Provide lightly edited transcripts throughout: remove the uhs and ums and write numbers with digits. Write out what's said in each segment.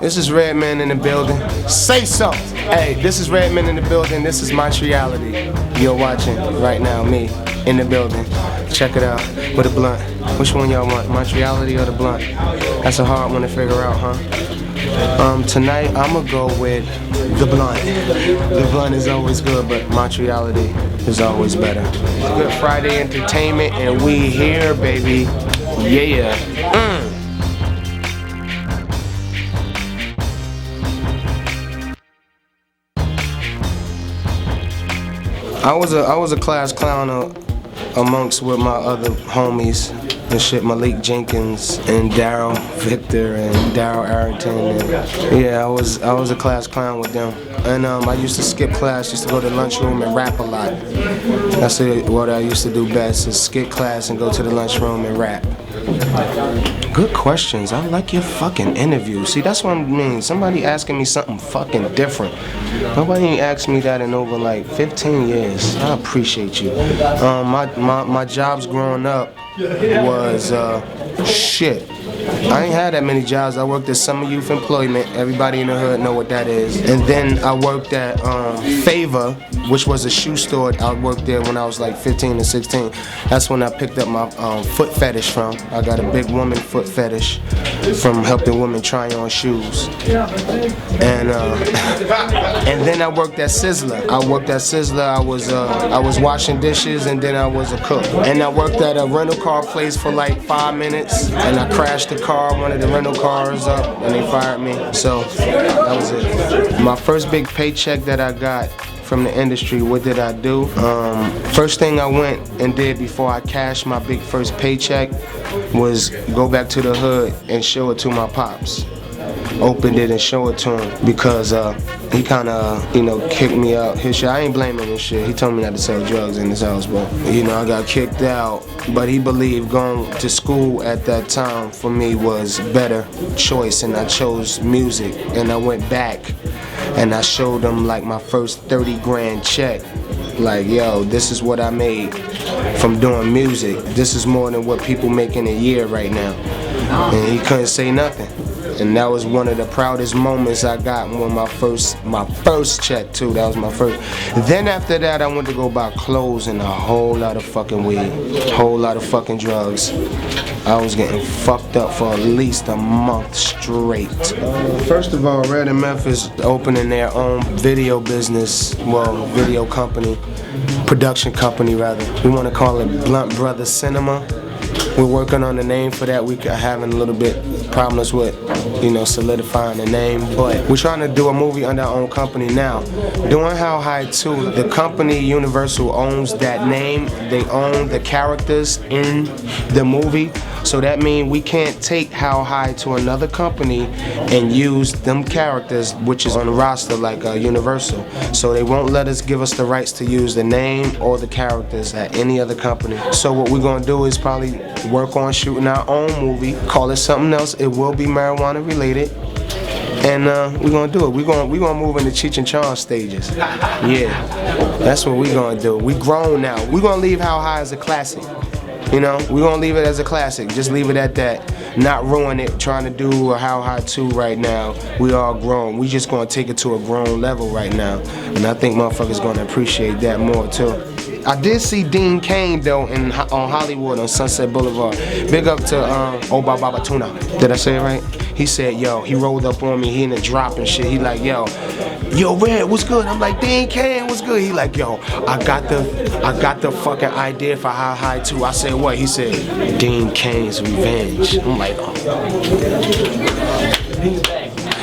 This is Redman in the building. Say so. Hey, this is Redman in the building. This is Montreality. You're watching right now, me in the building. Check it out with a blunt. Which one y'all want, Montreality or the blunt? That's a hard one to figure out, huh? Tonight I'ma go with the blunt. The blunt is always good, but Montreality is always better. It's Good Friday entertainment, and we here, baby. Yeah. I was a class clown amongst with my other homies and shit, Malik Jenkins and Daryl Victor and Daryl Arrington. And yeah, I was a class clown with them. And I used to skip class, used to go to the lunchroom and rap a lot. That's what I used to do best, is skip class and go to the lunchroom and rap. Good questions. I like your fucking interview. See, that's what I mean. Somebody asking me something fucking different. Nobody ain't asked me that in over like 15 years. I appreciate you. My jobs growing up was shit. I ain't had that many jobs. I worked at Summer Youth Employment. Everybody in the hood know what that is. And then I worked at Favor, which was a shoe store. I worked there when I was like 15 and 16. That's when I picked up my foot fetish from. I got a big woman foot fetish from helping women try on shoes. And then I worked at Sizzler. I was washing dishes, and then I was a cook. And I worked at a rental car place for like 5 minutes, and I crashed the car, one of the rental cars up, and they fired me. So that was it. My first big paycheck that I got from the industry, what did I do? First thing I went and did before I cashed my big first paycheck was go back to the hood and show it to my pops. Opened it and show it to him because he kind of, kicked me out. His shit, I ain't blaming his shit. He told me not to sell drugs in his house, but I got kicked out. But he believed going to school at that time for me was better choice, and I chose music. And I went back and I showed him like my first 30 grand check. Like, yo, this is what I made from doing music. This is more than what people make in a year right now. And he couldn't say nothing. And that was one of the proudest moments I got when my first check too. That was my first. Then after that, I went to go buy clothes and a whole lot of fucking weed, whole lot of fucking drugs. I was getting fucked up for at least a month straight. First of all, Red Meth is opening their own video business, well, video company, production company rather. We want to call it Blunt Brothers Cinema. We're working on the name for that. We're having a little bit problems with, solidifying the name. But we're trying to do a movie under our own company now. Doing How High 2, the company Universal owns that name. They own the characters in the movie. So that means we can't take How High to another company and use them characters, which is on the roster like Universal. So they won't let us give us the rights to use the name or the characters at any other company. So what we're gonna do is probably work on shooting our own movie, call it something else. It will be marijuana related. And we're gonna do it. We're gonna move into Cheech and Chong stages. Yeah, that's what we're gonna do. We grown now. We're gonna leave How High as a classic. We're gonna leave it as a classic. Just leave it at that. Not ruin it trying to do a How High 2 right now. We all grown. We just gonna take it to a grown level right now. And I think motherfuckers gonna appreciate that more too. I did see Dean Cain though on Hollywood on Sunset Boulevard. Big up to Oba Baba Tuna. Did I say it right? He said, yo, he rolled up on me, he in the drop and shit. He like, yo, Red, what's good? I'm like, Dean Cain, what's good? He like, yo, I got the fucking idea for How High 2. I said, what? He said, Dean Cain's Revenge. I'm like, oh.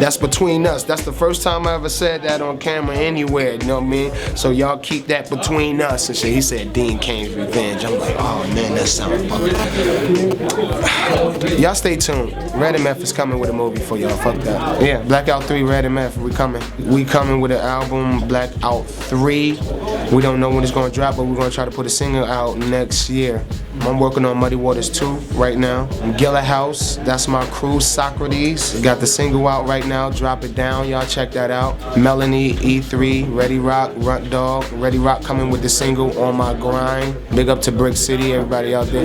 That's between us. That's the first time I ever said that on camera anywhere, you know what I mean? So y'all keep that between us and shit. He said Dean Cain's Revenge. I'm like, oh man, that sounds fucking. Y'all stay tuned. Red Meth is coming with a movie for y'all. Fuck that. Yeah, Blackout 3, Red Meth, we coming. We coming with an album, Blackout 3. We don't know when it's gonna drop, but we're gonna try to put a single out next year. I'm working on Muddy Waters 2 right now. Gilla House, that's my crew. Socrates, got the single out right now. Drop It Down, y'all check that out. Melanie, E3, Ready Rock, Runt Dog. Ready Rock coming with the single On My Grind. Big up to Brick City, everybody out there.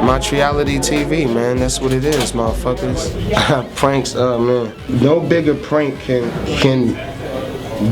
Montreality TV, man, that's what it is, motherfuckers. Pranks, man. No bigger prank can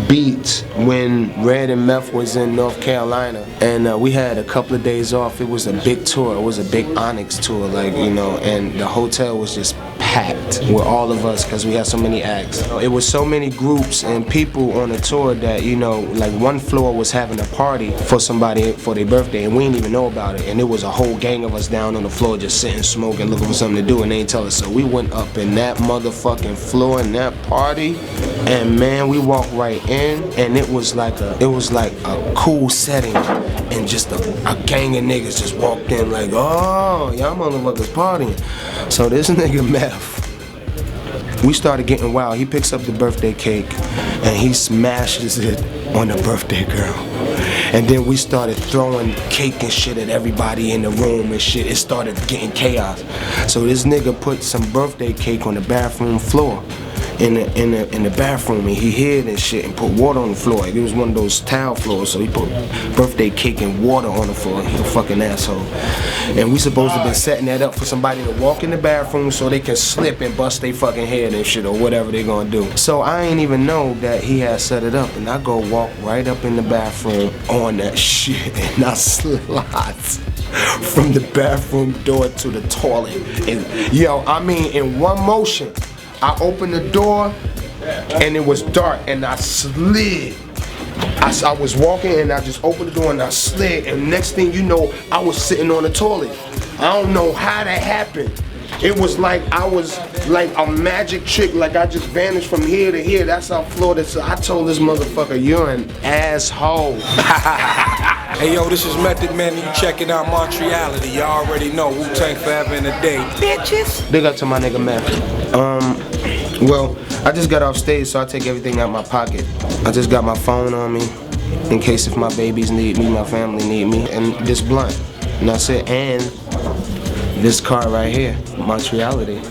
beat when Red and Meth was in North Carolina, and we had a couple of days off. It was a big tour. It was a big Onyx tour, like, you know, and the hotel was just packed with all of us because we had so many acts. It was so many groups and people on the tour that, you know, like one floor was having a party for somebody for their birthday and we didn't even know about it, and it was a whole gang of us down on the floor just sitting smoking, looking for something to do, and they didn't tell us. So we went up in that motherfucking floor in that party, and man, we walked right in, and it was like a cool setting, and just a gang of niggas just walked in like, oh, y'all motherfuckers partying. So this nigga Meth, we started getting wild. He picks up the birthday cake and he smashes it on the birthday girl. And then we started throwing cake and shit at everybody in the room and shit. It started getting chaos. So this nigga put some birthday cake on the bathroom floor. In the bathroom, and he hid and shit and put water on the floor. It was one of those tile floors, so he put birthday cake and water on the floor. He a fucking asshole. And we supposed to have been setting that up for somebody to walk in the bathroom so they can slip and bust their fucking head and shit or whatever they gonna do. So I ain't even know that he had set it up, and I go walk right up in the bathroom on that shit, and I slide from the bathroom door to the toilet. And yo, I mean, in one motion, I opened the door and it was dark and I slid. I was walking and I just opened the door and I slid, and next thing you know, I was sitting on the toilet. I don't know how that happened. It was like I was like a magic trick, like I just vanished from here to here. That's how Florida. So I told this motherfucker, you're an asshole. Hey yo, this is Method Man, you checking out Montreality. Y'all already know, Wu-Tang forever and a day. Bitches! Big up to my nigga Meth. Well, I just got off stage, so I take everything out my pocket. I just got my phone on me, in case if my babies need me, my family need me, and this blunt. And that's it, and this card right here, Montreality.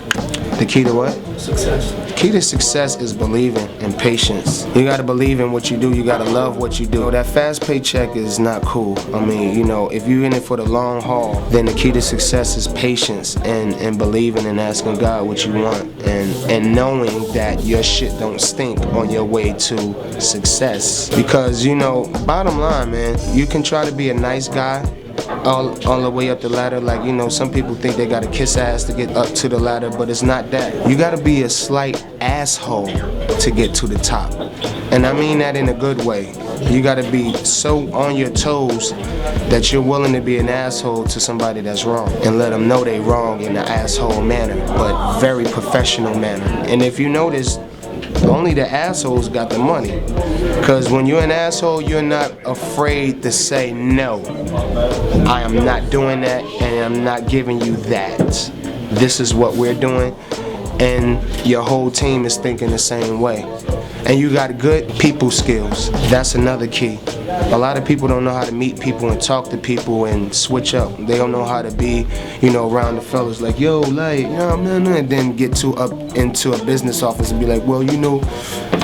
The key to what? Success. Key to success is believing and patience. You gotta believe in what you do, you gotta love what you do. That fast paycheck is not cool. I mean, you know, if you're in it for the long haul, then the key to success is patience and believing and asking God what you want, and knowing that your shit don't stink on your way to success. Because, you know, bottom line, man, you can try to be a nice guy all the way up the ladder. Like, you know, some people think they gotta kiss ass to get up to the ladder, but it's not that. You gotta be a slight asshole to get to the top. And I mean that in a good way. You gotta be so on your toes that you're willing to be an asshole to somebody that's wrong, and let them know they wrong in an asshole manner, but very professional manner. And if you notice, only the assholes got the money. Because when you're an asshole, you're not afraid to say no. I am not doing that, and I'm not giving you that. This is what we're doing, and your whole team is thinking the same way. And you got good people skills. That's another key. A lot of people don't know how to meet people and talk to people and switch up. They don't know how to be, you know, around the fellas like, yo, like, and then get up into a business office and be like, well, you know,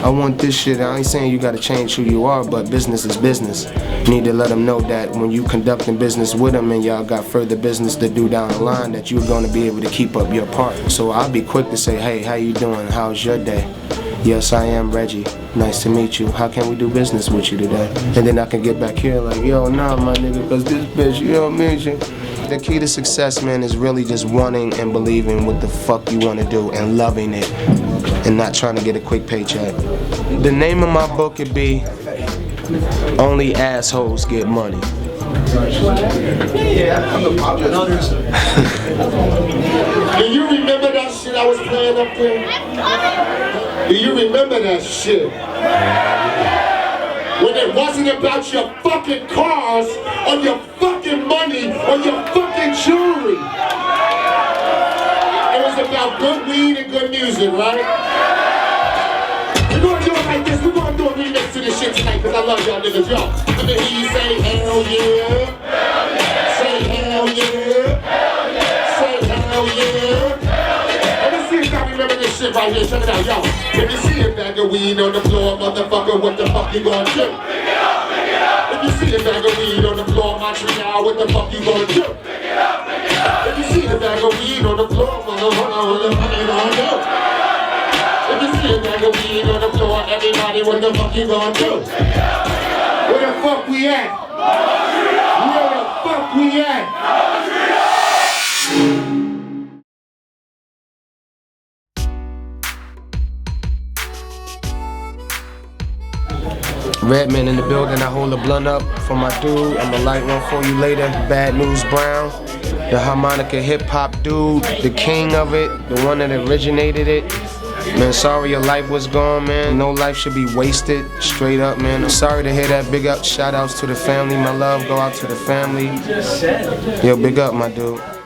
I want this shit. I ain't saying you gotta change who you are, but business is business. You need to let them know that when you conducting business with them and y'all got further business to do down the line, that you're gonna be able to keep up your part. So I'll be quick to say, hey, how you doing? How's your day? Yes, I am Reggie. Nice to meet you. How can we do business with you today? And then I can get back here like, yo, nah, my nigga, because this bitch, you know what I mean? The key to success, man, is really just wanting and believing what the fuck you want to do and loving it and not trying to get a quick paycheck. The name of my book would be Only Assholes Get Money. Do you remember that shit I was playing up there? Do you remember that shit? When it wasn't about your fucking cars or your fucking money or your fucking jewelry. It was about good weed and good music, right? We're gonna do it like this. We're gonna do a remix to this shit tonight because I love y'all niggas, y'all. Let me hear you say hell yeah. Say hell yeah. shit right here, check it out, yo. If you see a bag of weed on the floor, motherfucker, what the fuck you gonna do? If you see a bag of weed on the floor, Montreal, what the fuck you gonna do? If you see a bag of weed on the floor, motherfucker, what the fuck you gonna do? If you see a bag of weed on the floor, everybody, what the fuck you gonna do? Where the fuck we at? Where the fuck we at? Redman in the building, I hold a blunt up for my dude. I'ma light one for you later. Bad News Brown, the harmonica hip hop dude, the king of it, the one that originated it. Man, sorry your life was gone, man. No life should be wasted, straight up, man. I'm sorry to hear that. Big up, shout outs to the family, my love go out to the family. Yo, big up, my dude.